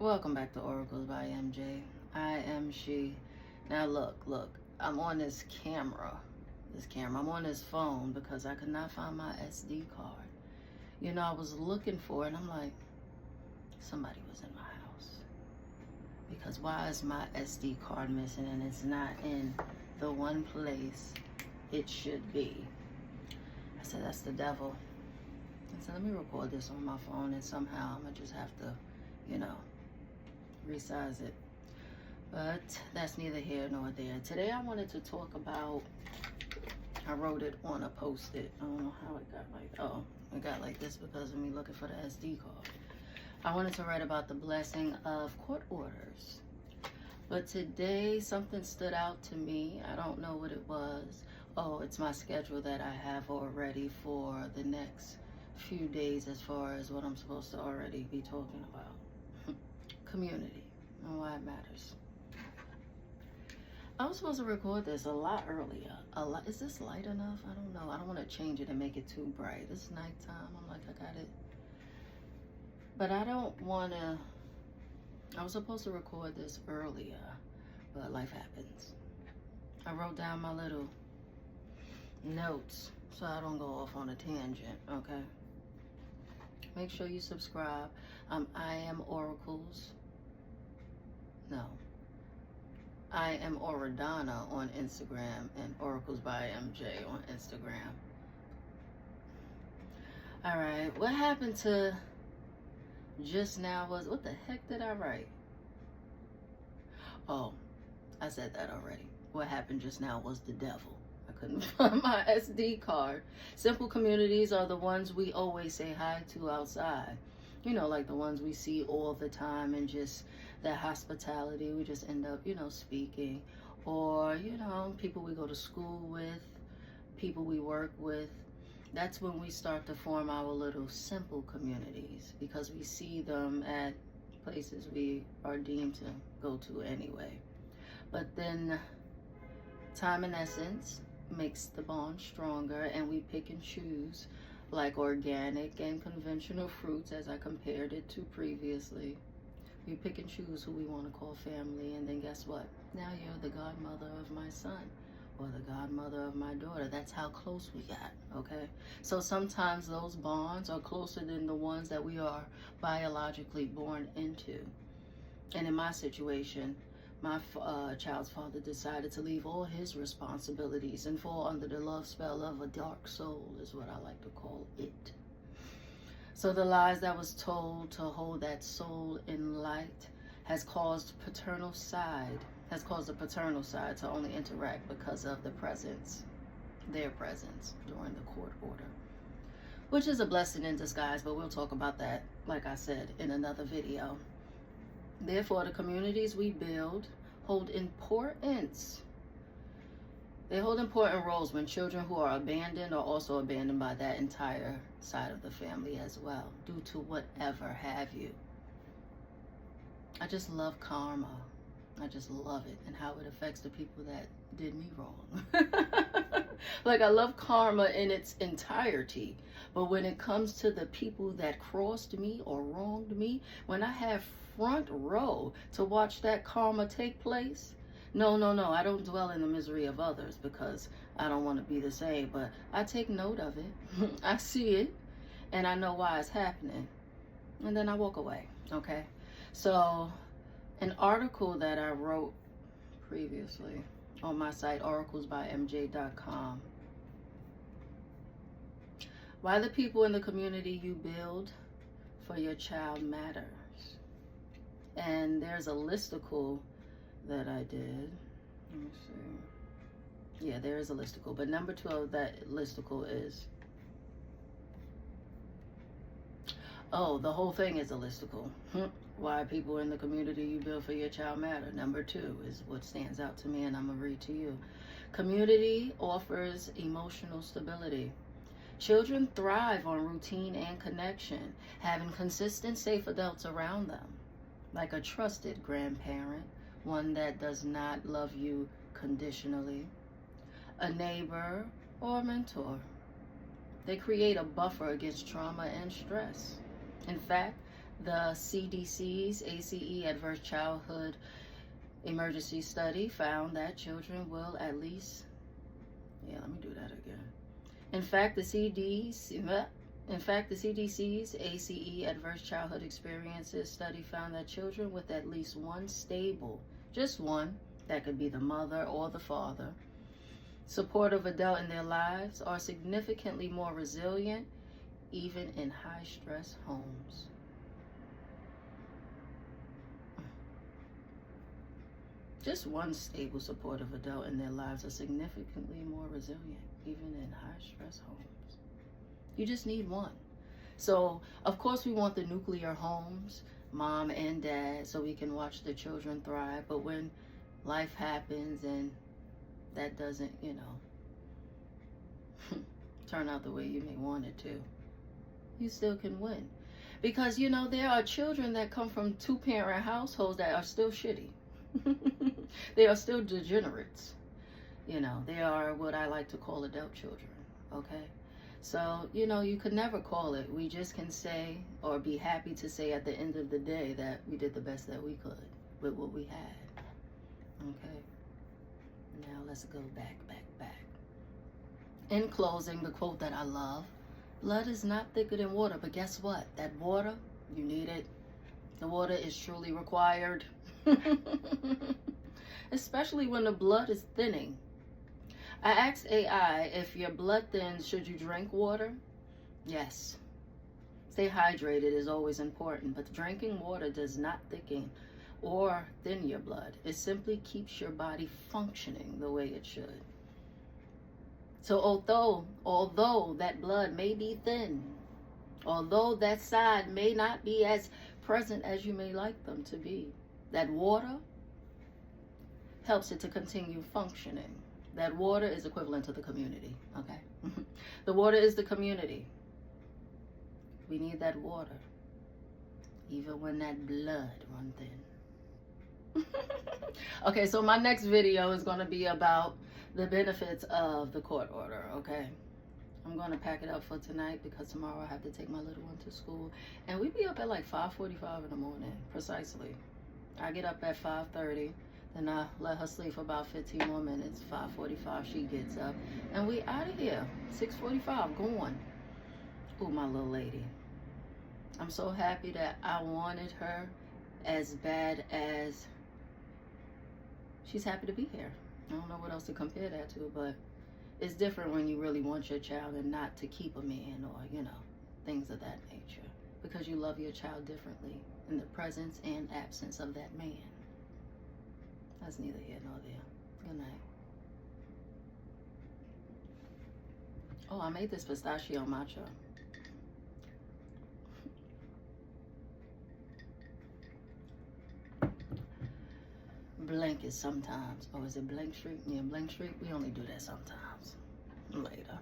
Welcome back to Oracles by MJ. I am she. Now look. I'm on this camera. I'm on this phone because I could not find my SD card. I was looking for it and I'm like, somebody was in my house. Because why is my SD card missing and it's not in the one place it should be? I said, that's the devil. I said, let me record this on my phone and somehow I'm going to just have to, resize it. But that's neither here nor there. Today I wanted to talk about, I wrote it on a post-it. I don't know how it got like this because of me looking for the SD card. I wanted to write about the blessing of court orders. But today something stood out to me. I don't know what it was. Oh, it's my schedule that I have already for the next few days as far as what I'm supposed to already be talking about. Community and why it matters. I was supposed to record this a lot earlier. Is this light enough? I don't know. I don't want to change it and make it too bright. It's nighttime. I'm like, I got it. But I don't want to. I was supposed to record this earlier, but life happens. I wrote down my little notes so I don't go off on a tangent, okay? Make sure you subscribe. I am Oracles. No. I am Oradonna on Instagram and Oracles by MJ on Instagram. All right, what happened to just now was, what the heck did I write? Oh, I said that already. What happened just now was the devil. I couldn't find my SD card. Simple communities are the ones we always say hi to outside. Like the ones we see all the time, and just that hospitality, we just end up, speaking. Or, people we go to school with, people we work with. That's when we start to form our little simple communities because we see them at places we are deemed to go to anyway. But then time in essence makes the bond stronger, and we pick and choose like organic and conventional fruits, as I compared it to previously. We pick and choose who we want to call family, and then guess what? Now you're the godmother of my son or the godmother of my daughter. That's how close we got, okay? So sometimes those bonds are closer than the ones that we are biologically born into. And in my situation, my child's father decided to leave all his responsibilities and fall under the love spell of a dark soul, is what I like to call it. So the lies that was told to hold that soul in light has caused the paternal side to only interact because of their presence during the court order, which is a blessing in disguise, but we'll talk about that, like I said, in another video. Therefore, the communities we build hold importance. They hold important roles when children who are abandoned are also abandoned by that entire side of the family as well, due to whatever have you. I just love karma. I just love it and how it affects the people that did me wrong. Like, I love karma in its entirety. But when it comes to the people that crossed me or wronged me, when I have front row to watch that karma take place, no, I don't dwell in the misery of others because I don't want to be the same, but I take note of it. I see it and I know why it's happening. And then I walk away, okay? So an article that I wrote previously on my site, oraclesbymj.com. Why the people in the community you build for your child matters. And there's a listicle that I did. Let me see. Yeah, there is a listicle. But number 2 of that listicle is, oh, the whole thing is a listicle. Why people in the community you build for your child matter. Number 2 is what stands out to me, and I'm going to read to you. Community offers emotional stability. Children thrive on routine and connection, having consistent, safe adults around them, like a trusted grandparent, one that does not love you conditionally, a neighbor, or a mentor. They create a buffer against trauma and stress. In fact, The CDC's ACE Adverse Childhood Emergency Study found that children will at least, let me do that again. In fact, the CDC's ACE Adverse Childhood Experiences Study found that children with at least one stable, just one, that could be the mother or the father, supportive adult in their lives are significantly more resilient even in high-stress homes. Just one stable, supportive adult in their lives are significantly more resilient even in high-stress homes. You just need one. So, of course, we want the nuclear homes, mom and dad, so we can watch the children thrive. But when life happens and that doesn't, turn out the way you may want it to, you still can win. Because, there are children that come from two-parent households that are still shitty. They are still degenerates. They are what I like to call adult children, okay? So, you could never call it. We just can say or be happy to say at the end of the day that we did the best that we could with what we had, okay? Now let's go back. In closing, the quote that I love, blood is not thicker than water, but guess what? That water, you need it. The water is truly required. Especially when the blood is thinning. I asked AI, if your blood thins, should you drink water? Yes. Stay hydrated is always important, but drinking water does not thicken or thin your blood. It simply keeps your body functioning the way it should. So although that blood may be thin, although that side may not be as present as you may like them to be, that water helps it to continue functioning. That water is equivalent to the community, okay? The water is the community. We need that water, even when that blood runs thin. Okay, so my next video is going to be about the benefits of the court order, okay? I'm going to pack it up for tonight because tomorrow I have to take my little one to school. And we be up at like 5:45 in the morning, precisely. I get up at 5:30, then I let her sleep for about 15 more minutes. 5:45 she gets up, and we out of here. 6:45 going. Ooh, my little lady. I'm so happy that I wanted her as bad as she's happy to be here. I don't know what else to compare that to, but it's different when you really want your child and not to keep a man or, things of that nature. Because you love your child differently in the presence and absence of that man. That's neither here nor there. Good night. Oh, I made this pistachio matcha. Blank is sometimes. Oh, is it Blank Street? Yeah, Blank Street. We only do that sometimes. Later.